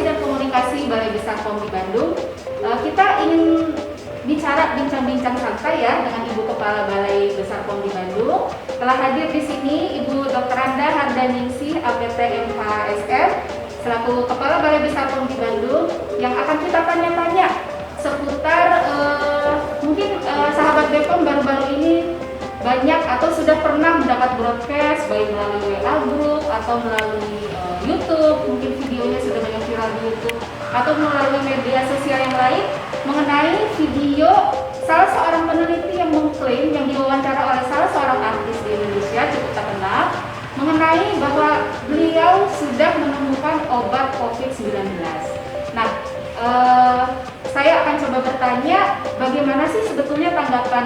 Informasi dan Komunikasi Balai Besar POM di Bandung. Kita ingin bincang-bincang santai ya dengan Ibu Kepala Balai Besar POM di Bandung. Telah hadir di sini Ibu Dr. Randa Hardaningsih, APT MHSM, selaku Kepala Balai Besar POM di Bandung, yang akan kita tanya-tanya seputar mungkin sahabat BPOM baru-baru ini banyak atau sudah pernah mendapat broadcast baik melalui WA group atau melalui YouTube, mungkin videonya sudah banyak viral di YouTube atau melalui media sosial yang lain mengenai video salah seorang peneliti yang mengklaim, yang diwawancara oleh salah seorang artis di Indonesia cukup terkenal, mengenai bahwa beliau sudah menemukan obat COVID-19. Nah, saya akan coba bertanya bagaimana sih sebetulnya tanggapan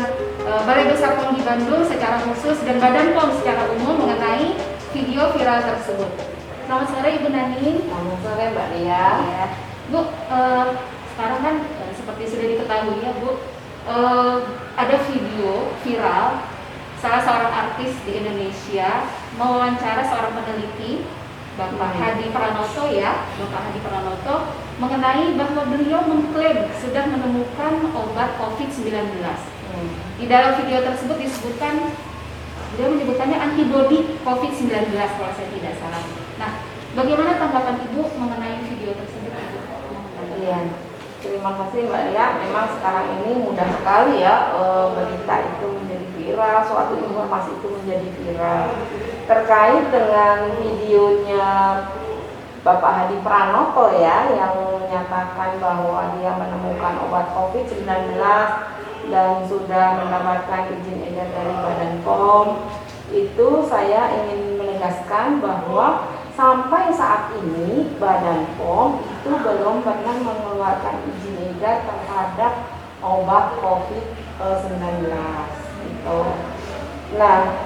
Balai Besar POM di Bandung secara khusus dan Badan POM secara umum mengenai video viral tersebut. Selamat sore Ibu Nani. Selamat sore Mbak Lia. Ya. Bu, sekarang kan seperti sudah diketahui ya Bu, ada video viral salah seorang artis di Indonesia mewawancara seorang peneliti, Bapak Hadi Pranoto ya, Bapak Hadi Pranoto, mengenai bahwa beliau mengklaim sudah menemukan obat COVID-19. Di dalam video tersebut disebutkan, beliau menyebutkannya antibodi COVID-19 kalau saya tidak salah. Nah, bagaimana tanggapan Ibu mengenai video tersebut? Iya, terima kasih Mbak Lia. Memang sekarang ini mudah sekali ya berita itu menjadi viral, suatu informasi itu menjadi viral. Terkait dengan videonya Bapak Hadi Pranoto ya, yang menyatakan bahwa dia menemukan obat COVID-19 dan sudah mendapatkan izin edar dari Badan POM, itu saya ingin menegaskan bahwa sampai saat ini Badan POM itu belum pernah mengeluarkan izin edar terhadap obat COVID-19 gitu. Nah,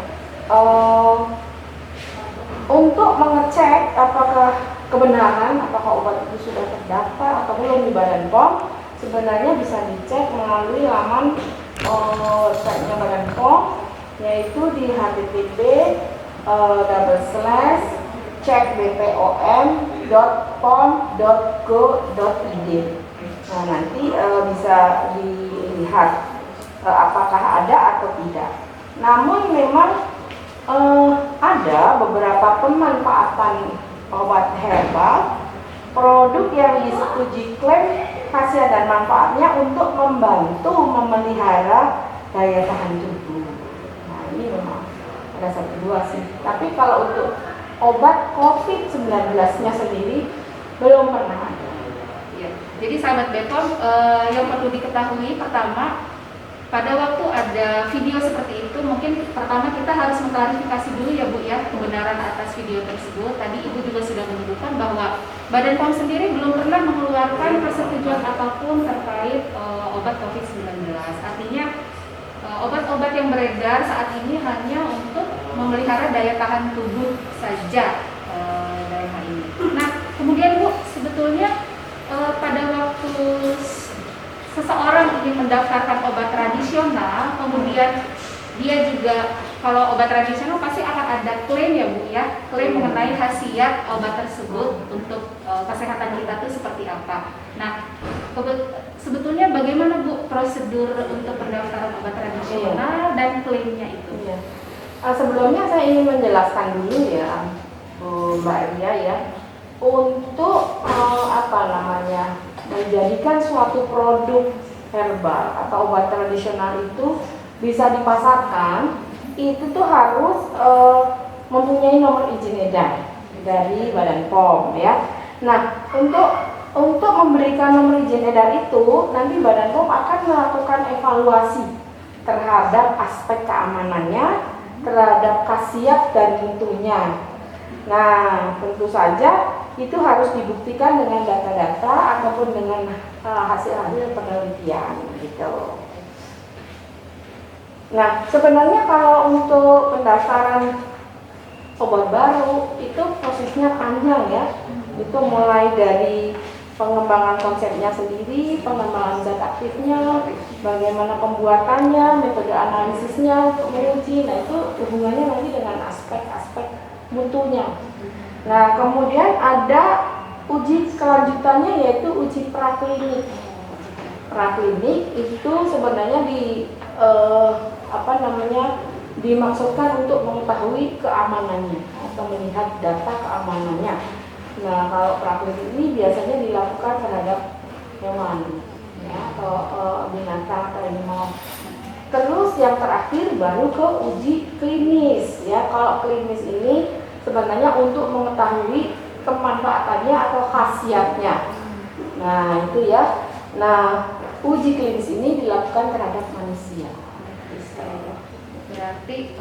untuk mengecek apakah kebenaran, apakah obat itu sudah terdaftar atau belum di Badan POM, sebenarnya bisa dicek melalui laman websitenya Badan POM, yaitu di http://cekbpom.pom.go.id. Nah, nanti bisa dilihat apakah ada atau tidak. Namun memang ada beberapa pemanfaatan obat herbal, produk yang disetujui klaim khasiat dan manfaatnya untuk membantu memelihara daya tahan tubuh. Nah, ini memang ada satu dua sih. Tapi kalau untuk obat COVID-19-nya sendiri belum pernah ada. Ya, jadi sahabat BPOM, yang perlu diketahui pertama, pada waktu ada video seperti itu, mungkin pertama kita harus mengklarifikasi dulu ya Bu ya, kebenaran atas video tersebut. Tadi Ibu juga sudah menyebutkan bahwa Badan POM sendiri belum pernah mengeluarkan persetujuan apapun terkait obat COVID-19. Artinya obat-obat yang beredar saat ini hanya untuk memelihara daya tahan tubuh saja dalam hal ini. Nah, kemudian Bu, sebetulnya pada waktu seseorang ingin mendaftarkan obat tradisional, kemudian dia juga, kalau obat tradisional pasti akan ada klaim ya Bu ya, klaim mengenai khasiat obat tersebut untuk kesehatan kita itu seperti apa. Nah, sebetulnya bagaimana Bu prosedur untuk pendaftaran obat tradisional dan klaimnya itu? Sebelumnya saya ingin menjelaskan dulu ya Bu Mbak Ria ya, untuk menjadikan suatu produk herbal atau obat tradisional itu bisa dipasarkan, itu tuh harus mempunyai nomor izin edar dari Badan POM ya. Nah, untuk memberikan nomor izin edar itu, nanti Badan POM akan melakukan evaluasi terhadap aspek keamanannya, terhadap khasiat dan mutunya. Nah, tentu saja itu harus dibuktikan dengan data-data ataupun dengan hasil-hasil penelitian gitu. Nah, sebenarnya kalau untuk pendaftaran obat baru itu prosesnya panjang ya. Itu mulai dari pengembangan konsepnya sendiri, pengembangan zat aktifnya, bagaimana pembuatannya, metode analisisnya untuk menguji. Nah, itu hubungannya nanti dengan aspek-aspek mutunya. Nah, kemudian ada uji kelanjutannya yaitu uji praklinik. Praklinik itu sebenarnya dimaksudkan untuk mengetahui keamanannya atau melihat data keamanannya. Nah, kalau praklinik ini biasanya dilakukan terhadap hewan, ya, atau binatang atau animal. Terus yang terakhir baru ke uji klinis, ya. Kalau klinis ini sebenarnya untuk mengetahui kemanfaatannya atau khasiatnya. Nah, itu ya. Nah, uji klinis ini dilakukan terhadap manusia. Berarti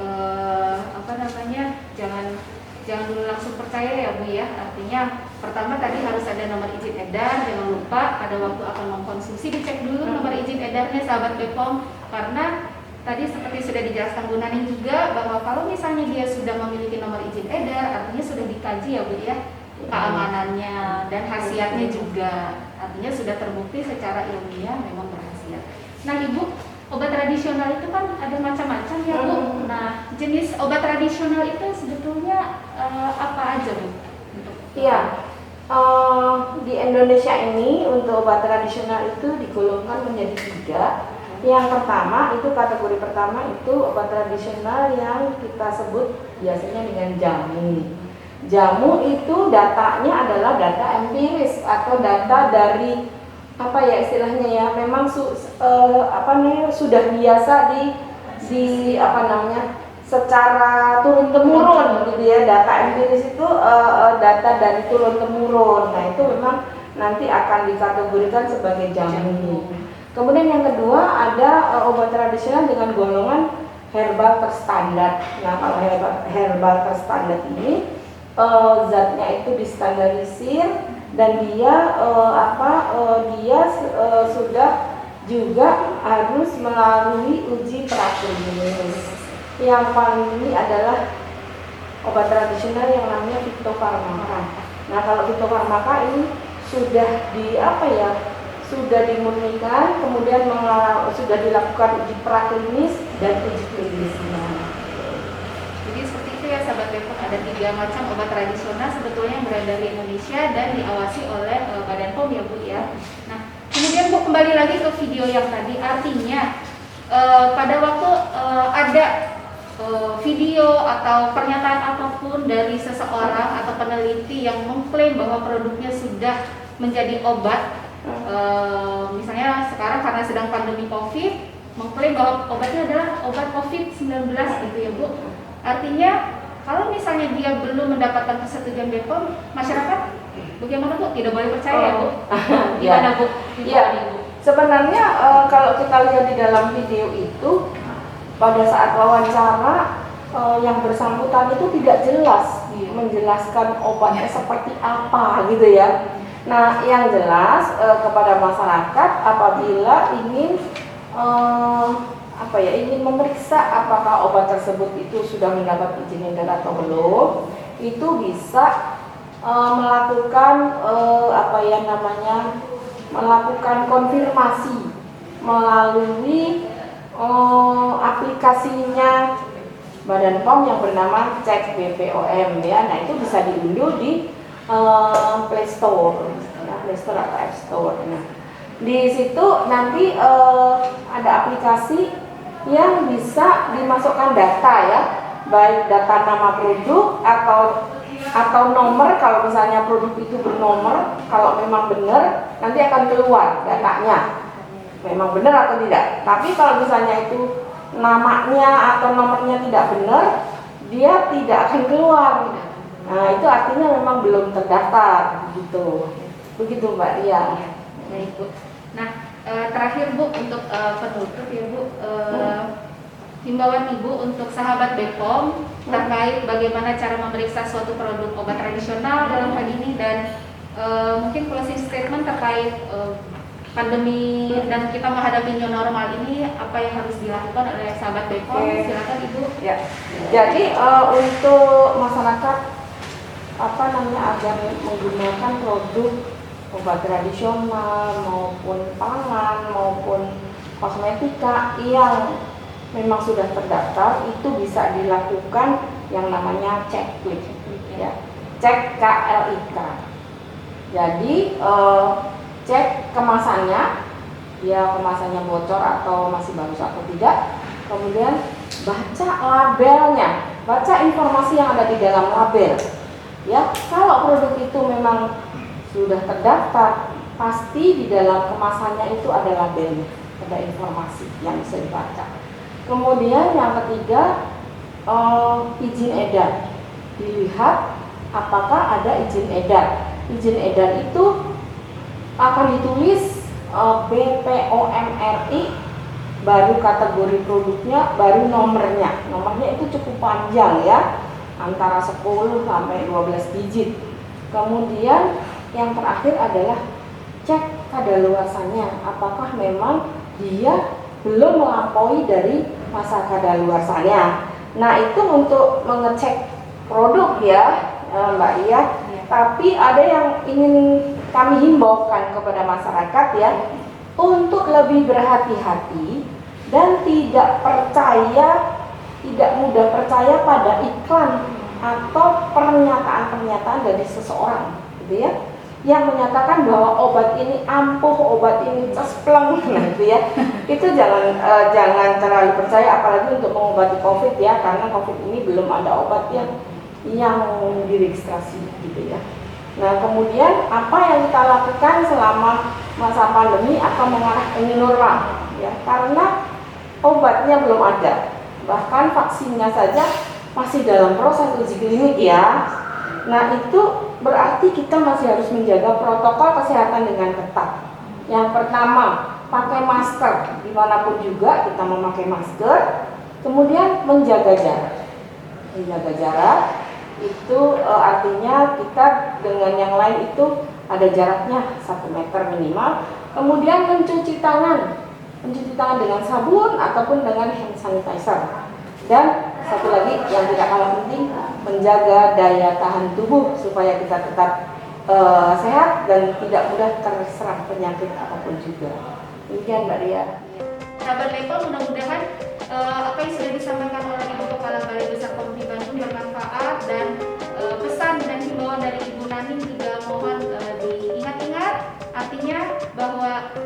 jangan dulu langsung percaya ya Bu ya. Artinya pertama tadi harus ada nomor izin edar, jangan lupa pada waktu akan mengkonsumsi dicek dulu nomor izin edarnya sahabat BPOM, karena tadi seperti sudah dijelaskan Bu Naning juga bahwa kalau misalnya dia sudah memiliki nomor izin edar, artinya sudah dikaji ya Bu ya, keamanannya dan khasiatnya juga, artinya sudah terbukti secara ilmiah memang berkhasiat. Nah Ibu, obat tradisional itu kan ada macam-macam ya Bu. Nah, jenis obat tradisional itu sebetulnya apa aja Bu? Iya, di Indonesia ini untuk obat tradisional itu digolongkan menjadi 3. Yang pertama itu kategori pertama itu obat tradisional yang kita sebut biasanya dengan jamu. Jamu itu datanya adalah data empiris atau data dari apa ya istilahnya ya, memang sudah biasa secara turun temurun gitu ya. Data empiris itu data dari turun temurun. Nah, itu memang nanti akan dikategorikan sebagai jamu. Kemudian yang kedua ada obat tradisional dengan golongan herbal terstandar. Nah, kalau herbal terstandar ini zatnya itu distandarisir dan dia sudah juga harus melalui uji praklinis. Yang paling ini adalah obat tradisional yang namanya fitofarmaka. Nah, kalau fitofarmaka ini sudah dimurnikan, kemudian sudah dilakukan uji praklinis dan uji klinisnya. Jadi seperti itu ya sahabat BPOM, ada 3 macam obat tradisional sebetulnya yang beredar di Indonesia dan diawasi oleh Badan POM ya Bu ya. Nah, kemudian Bu kembali lagi ke video yang tadi, artinya pada waktu ada video atau pernyataan apapun dari seseorang atau peneliti yang mengklaim bahwa produknya sudah menjadi obat, misalnya sekarang karena sedang pandemi COVID, mengklaim bahwa obatnya adalah obat COVID-19 gitu ya Bu. Artinya kalau misalnya dia belum mendapatkan persetujuan BPOM, masyarakat bagaimana Bu? Tidak boleh percaya ya Bu? Gimana Bu? Iya. Sebenarnya kalau kita lihat di dalam video itu, pada saat wawancara yang bersangkutan itu tidak jelas menjelaskan obatnya seperti apa gitu ya. Nah, yang jelas kepada masyarakat apabila ingin ingin memeriksa apakah obat tersebut itu sudah mendapat izin edar atau belum, itu bisa melakukan melakukan konfirmasi melalui aplikasinya Badan POM yang bernama Cek BPOM ya. Nah, itu bisa diunduh di Play Store, ya, Play Store atau App Store. Nah, di situ nanti ada aplikasi yang bisa dimasukkan data ya, baik data nama produk atau nomor. Kalau misalnya produk itu bernomor, kalau memang benar nanti akan keluar datanya, memang benar atau tidak. Tapi kalau misalnya itu namanya atau nomornya tidak benar, dia tidak akan keluar. Nah, itu artinya memang belum terdaftar gitu. Begitu Mbak Ria. Baik Bu. Nah, terakhir Bu untuk penutup ya Bu, himbauan Ibu untuk sahabat BPOM terkait bagaimana cara memeriksa suatu produk obat tradisional dalam hal ini, dan mungkin closing statement terkait pandemi dan kita menghadapi new normal ini, apa yang harus dilakukan oleh sahabat BPOM? Silakan Ibu. Ya. Jadi untuk masyarakat agar menggunakan produk obat tradisional maupun pangan maupun kosmetika yang memang sudah terdaftar, itu bisa dilakukan yang namanya cek klik ya, cek KLIK. Jadi cek kemasannya, dia kemasannya bocor atau masih bagus atau tidak. Kemudian baca labelnya, baca informasi yang ada di dalam label. Ya, kalau produk itu memang sudah terdaftar, pasti di dalam kemasannya itu ada labelnya, ada informasi yang bisa dibaca. Kemudian yang ketiga, izin edar. Dilihat apakah ada izin edar. Izin edar itu akan ditulis BPOM RI, baru kategori produknya, baru nomornya. Nomornya itu cukup panjang ya, antara 10 sampai 12 digit. Kemudian yang terakhir adalah cek kadaluarsanya, apakah memang dia belum melampaui dari masa kadaluarsanya. Nah, itu untuk mengecek produk ya, Mbak Lia. Tapi ada yang ingin kami himbaukan kepada masyarakat ya, untuk lebih berhati-hati dan tidak mudah percaya pada iklan atau pernyataan-pernyataan dari seseorang, gitu ya, yang menyatakan bahwa obat ini ampuh, obat ini cespleng, gitu ya. Itu jangan terlalu percaya, apalagi untuk mengobati COVID ya, karena COVID ini belum ada obat yang diregistrasi, gitu ya. Nah, kemudian apa yang kita lakukan selama masa pandemi akan mengarah ke new normal ya, karena obatnya belum ada, bahkan vaksinnya saja masih dalam proses uji klinik ya. Nah, itu berarti kita masih harus menjaga protokol kesehatan dengan ketat. Yang pertama, pakai masker dimanapun juga, kita memakai masker. Kemudian menjaga jarak. Menjaga jarak itu artinya kita dengan yang lain itu ada jaraknya 1 meter minimal. Kemudian mencuci tangan dengan sabun ataupun dengan hand sanitizer. Dan satu lagi yang tidak kalah penting, menjaga daya tahan tubuh supaya kita tetap sehat dan tidak mudah terserang penyakit apapun juga. Demikian Mbak Ria. Sahabat Lepon, mudah-mudahan apa yang sudah disampaikan oleh Ibu Kepala Balai Besar POMDI Bandung bermanfaat, dan pesan dan himbauan dari Ibu Naning juga mohon diingat-ingat, artinya bahwa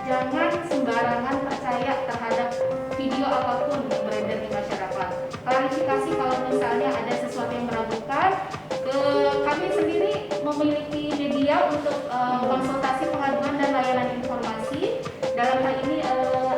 jangan sembarangan percaya terhadap video apapun yang beredar di masyarakat. Klarifikasi kalau misalnya ada sesuatu yang meragukan, kami sendiri memiliki media untuk konsultasi, pengaduan, dan layanan informasi. Dalam hal ini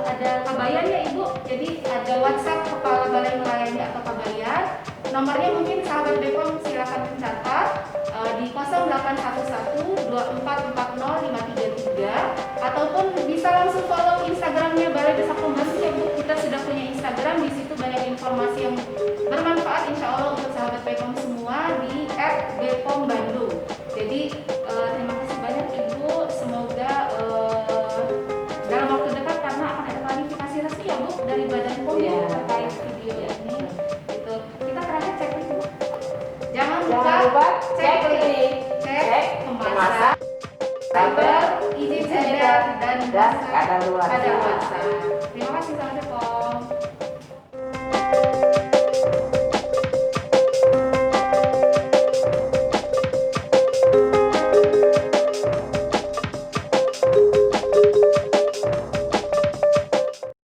ada Kabayan ya Ibu, jadi ada WhatsApp Kepala Balai Melayani atau Kabayan. Nomornya mungkin sahabat Bepom silakan mencatat di 081124405333, ataupun bisa langsung follow Instagramnya Balai Besar POM Bandung ya Bu. Kita sudah punya Instagram, di situ banyak informasi yang bermanfaat insya Allah untuk sahabat Bepom semua di @bepom_bandung. Jadi terima kasih banyak Ibu, semoga dalam waktu dekat, karena akan ada klarifikasi resmi ya Bu dari Badan POM terkait video ini. Gitu. Kita terakhir checklist Bu. Jangan lupa checklist, cek kemasan, label, izin edar, dan kadaluarsa. Terima kasih sahabat POM.